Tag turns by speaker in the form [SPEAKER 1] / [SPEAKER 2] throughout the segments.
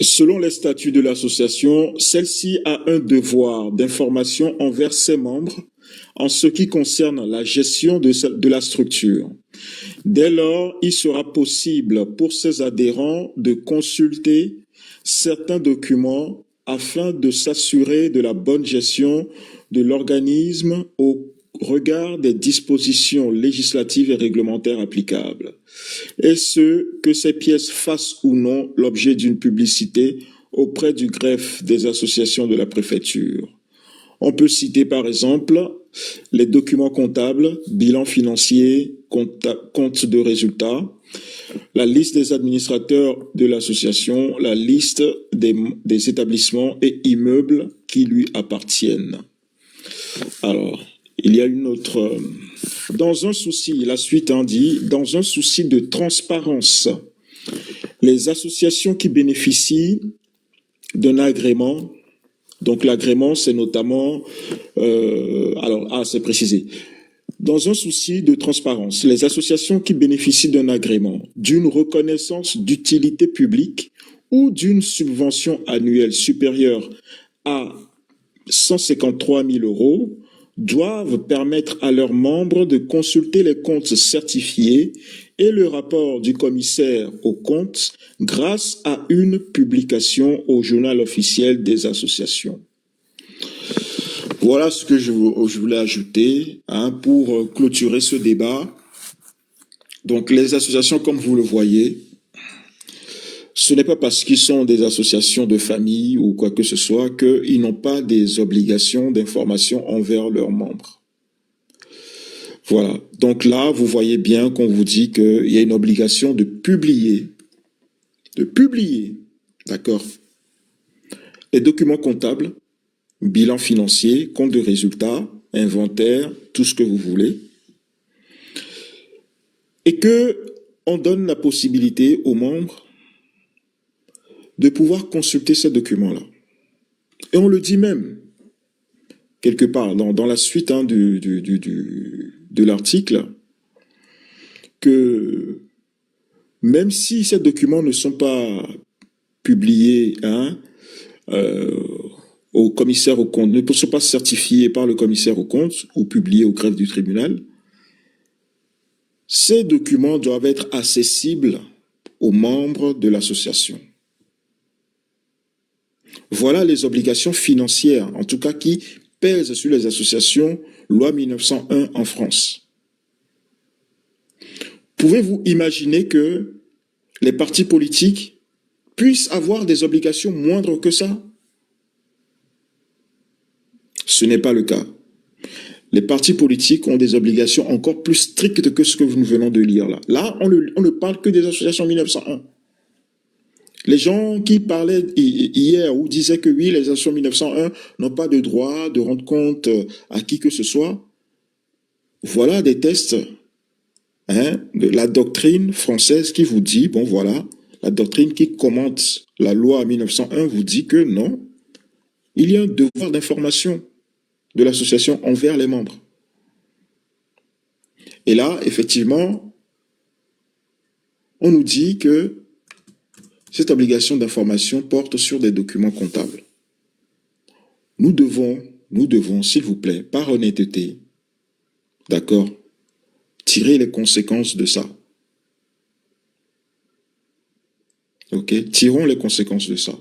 [SPEAKER 1] selon les statuts de l'association, celle-ci a un devoir d'information envers ses membres en ce qui concerne la gestion de la structure. Dès lors, il sera possible pour ses adhérents de consulter certains documents afin de s'assurer de la bonne gestion de l'organisme au regard des dispositions législatives et réglementaires applicables, et ce, que ces pièces fassent ou non l'objet d'une publicité auprès du greffe des associations de la préfecture. On peut citer par exemple les documents comptables, bilan financier, compte de résultats, la liste des administrateurs de l'association, la liste des établissements et immeubles qui lui appartiennent. Alors, il y a une autre... Dans un souci, la suite dit, dans un souci de transparence, les associations qui bénéficient d'un agrément, donc l'agrément c'est notamment... c'est précisé. Dans un souci de transparence, les associations qui bénéficient d'un agrément, d'une reconnaissance d'utilité publique ou d'une subvention annuelle supérieure à 153 000 € doivent permettre à leurs membres de consulter les comptes certifiés et le rapport du commissaire aux comptes grâce à une publication au journal officiel des associations. Voilà ce que je voulais ajouter pour clôturer ce débat. Donc les associations, comme vous le voyez, ce n'est pas parce qu'ils sont des associations de famille ou quoi que ce soit qu'ils n'ont pas des obligations d'information envers leurs membres. Voilà. Donc là, vous voyez bien qu'on vous dit qu'il y a une obligation de publier. D'accord, les documents comptables, bilan financier, compte de résultats, inventaire, tout ce que vous voulez. Et que on donne la possibilité aux membres de pouvoir consulter ces documents-là. Et on le dit même, quelque part, dans la suite de l'article, que même si ces documents ne sont pas publiés au commissaire aux comptes, ne sont pas certifiés par le commissaire aux comptes ou publiés au greffe du tribunal, ces documents doivent être accessibles aux membres de l'association. Voilà les obligations financières, en tout cas qui pèsent sur les associations, loi 1901 en France. Pouvez-vous imaginer que les partis politiques puissent avoir des obligations moindres que ça? Ce n'est pas le cas. Les partis politiques ont des obligations encore plus strictes que ce que nous venons de lire là. Là, on ne parle que des associations 1901. Les gens qui parlaient hier ou disaient que oui, les associations 1901 n'ont pas de droit de rendre compte à qui que ce soit, voilà des tests de la doctrine française qui vous dit, bon voilà, la doctrine qui commente la loi 1901 vous dit que non, il y a un devoir d'information de l'association envers les membres. Et là, effectivement, on nous dit que cette obligation d'information porte sur des documents comptables. Nous devons, s'il vous plaît, par honnêteté, d'accord, tirer les conséquences de ça. Ok, tirons les conséquences de ça.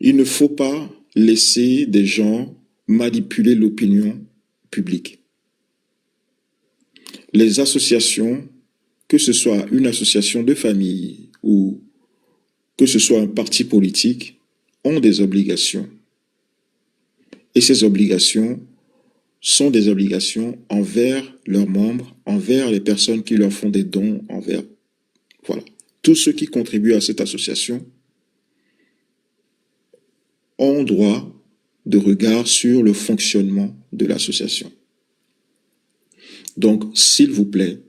[SPEAKER 1] Il ne faut pas laisser des gens manipuler l'opinion publique. Les associations, que ce soit une association de famille ou que ce soit un parti politique, ont des obligations. Et ces obligations sont des obligations envers leurs membres, envers les personnes qui leur font des dons, envers, voilà, tous ceux qui contribuent à cette association ont droit de regard sur le fonctionnement de l'association. Donc, s'il vous plaît,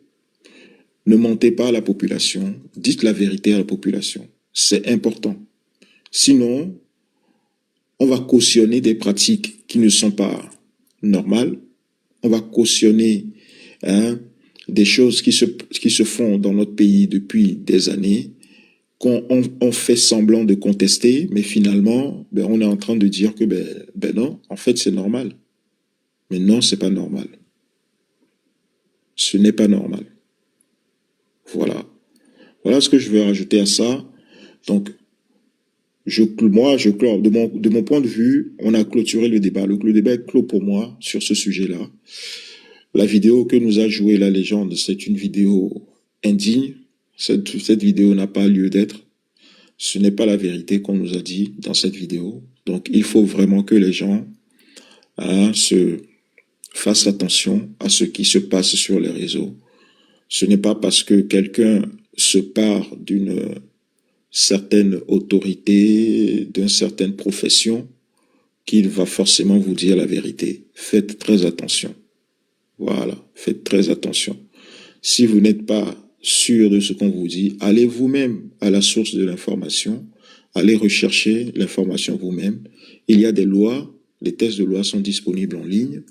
[SPEAKER 1] ne mentez pas à la population, dites la vérité à la population. C'est important. Sinon, on va cautionner des pratiques qui ne sont pas normales. On va cautionner des choses qui se font dans notre pays depuis des années qu'on fait semblant de contester, mais finalement, on est en train de dire que non, en fait, c'est normal. Mais non, c'est pas normal. Ce n'est pas normal. Voilà. Voilà ce que je veux rajouter à ça. Donc, moi, je clôt. De mon point de vue, on a clôturé le débat. Le débat est clos pour moi sur ce sujet-là. La vidéo que nous a jouée la légende, c'est une vidéo indigne. Cette vidéo n'a pas lieu d'être. Ce n'est pas la vérité qu'on nous a dit dans cette vidéo. Donc, il faut vraiment que les gens se fassent attention à ce qui se passe sur les réseaux. Ce n'est pas parce que quelqu'un se part d'une certaine autorité, d'une certaine profession, qu'il va forcément vous dire la vérité. Faites très attention. Voilà, faites très attention. Si vous n'êtes pas sûr de ce qu'on vous dit, allez vous-même à la source de l'information, allez rechercher l'information vous-même. Il y a des lois, les textes de loi sont disponibles en ligne,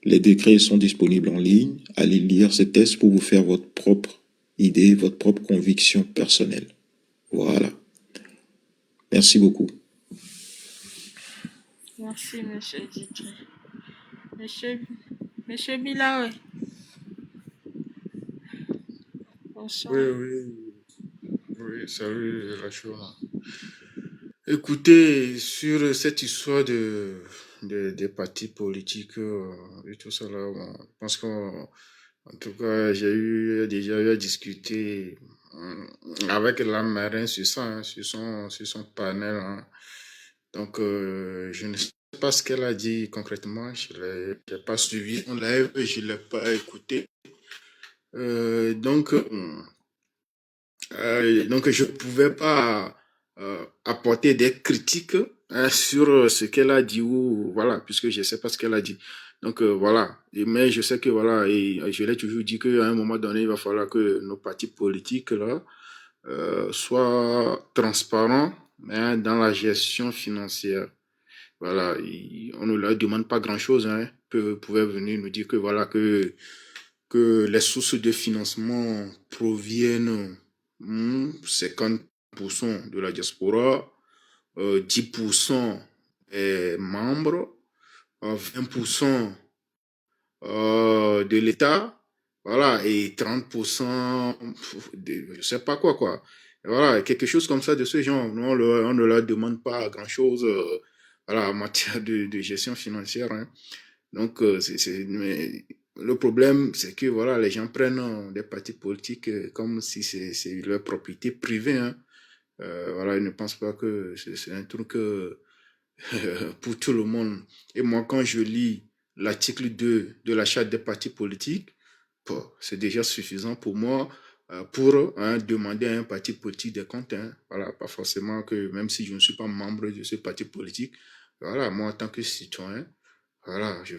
[SPEAKER 1] les décrets sont disponibles en ligne. Allez lire ces textes pour vous faire votre propre idée, votre propre conviction personnelle. Voilà. Merci beaucoup.
[SPEAKER 2] Merci, monsieur Didier. Monsieur Bilawe. Bonsoir.
[SPEAKER 3] Oui, salut Rachona. Écoutez, sur cette histoire des partis politiques et tout ça là, je pense qu'en tout cas, j'ai déjà eu à discuter avec la marraine sur ça, sur son panel. Donc, je ne sais pas ce qu'elle a dit concrètement, je l'ai pas suivi en live, je ne l'ai pas écouté. Donc, je ne pouvais pas apporter des critiques sur ce qu'elle a dit ou voilà, puisque je ne sais pas ce qu'elle a dit. Donc voilà, mais je sais que voilà, et je l'ai toujours dit qu'à un moment donné, il va falloir que nos partis politiques là soient transparents dans la gestion financière. Voilà, on ne leur demande pas grand-chose. Vous pouvez venir nous dire que voilà que les sources de financement proviennent 50% de la diaspora, 10% est membre, 20% de l'État, voilà, et 30% de je sais pas quoi. Et voilà, quelque chose comme ça de ce genre. Nous, on ne leur demande pas grand-chose voilà, en matière de gestion financière. Donc, mais le problème, c'est que voilà, les gens prennent des partis politiques comme si c'est leur propriété privée. Voilà, ils ne pensent pas que c'est un truc pour tout le monde. Et moi, quand je lis l'article 2 de la charte des partis politiques, bon, c'est déjà suffisant pour moi pour demander à un parti politique des comptes. Voilà, pas forcément que, même si je ne suis pas membre de ce parti politique, voilà, moi, en tant que citoyen, voilà, je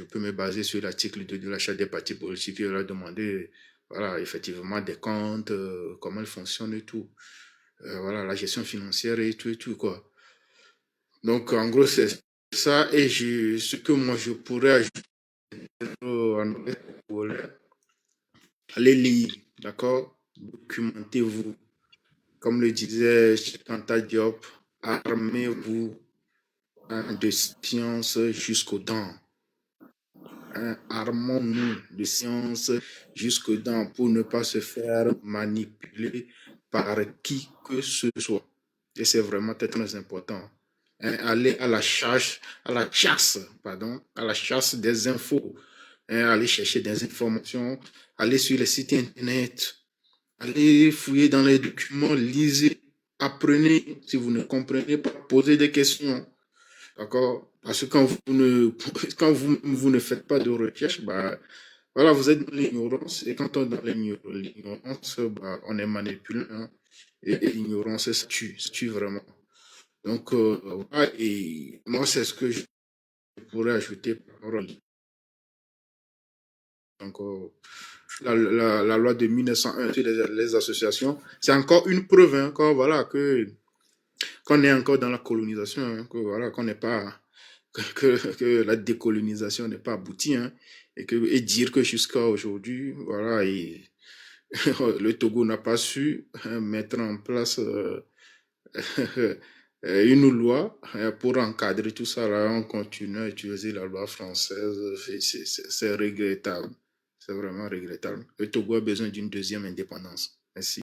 [SPEAKER 3] peux me baser sur l'article 2 de la charte des partis politiques et leur demander, voilà, effectivement, des comptes, comment ils fonctionnent et tout. Voilà, la gestion financière et tout, quoi. Donc, en gros, c'est ça. Et ce que moi, je pourrais ajouter en allez lire, d'accord? Documentez-vous. Comme le disait Chantata Diop, armez-vous de science jusqu'aux dents. Armons-nous de science jusqu'aux dents pour ne pas se faire manipuler par qui que ce soit. Et c'est vraiment très important. Aller à la chasse des infos, aller chercher des informations, aller sur les sites internet, aller fouiller dans les documents, lisez, apprenez. Si vous ne comprenez pas, posez des questions. D'accord? Parce que quand vous ne faites pas de recherche, voilà, vous êtes dans l'ignorance. Et quand on est dans l'ignorance, on est manipulé. Et l'ignorance, ça tue vraiment. Donc, voilà, et moi, c'est ce que je pourrais ajouter par rapport donc, la loi de 1901 sur les associations. C'est encore une preuve, encore, voilà, qu'on est encore dans la colonisation, que, voilà, qu'on n'est pas, que la décolonisation n'est pas aboutie, et dire que jusqu'à aujourd'hui, voilà, le Togo n'a pas su mettre en place une loi pour encadrer tout ça. Là, on continue à utiliser la loi française. C'est regrettable. C'est vraiment regrettable. Le Togo a besoin d'une deuxième indépendance. Merci.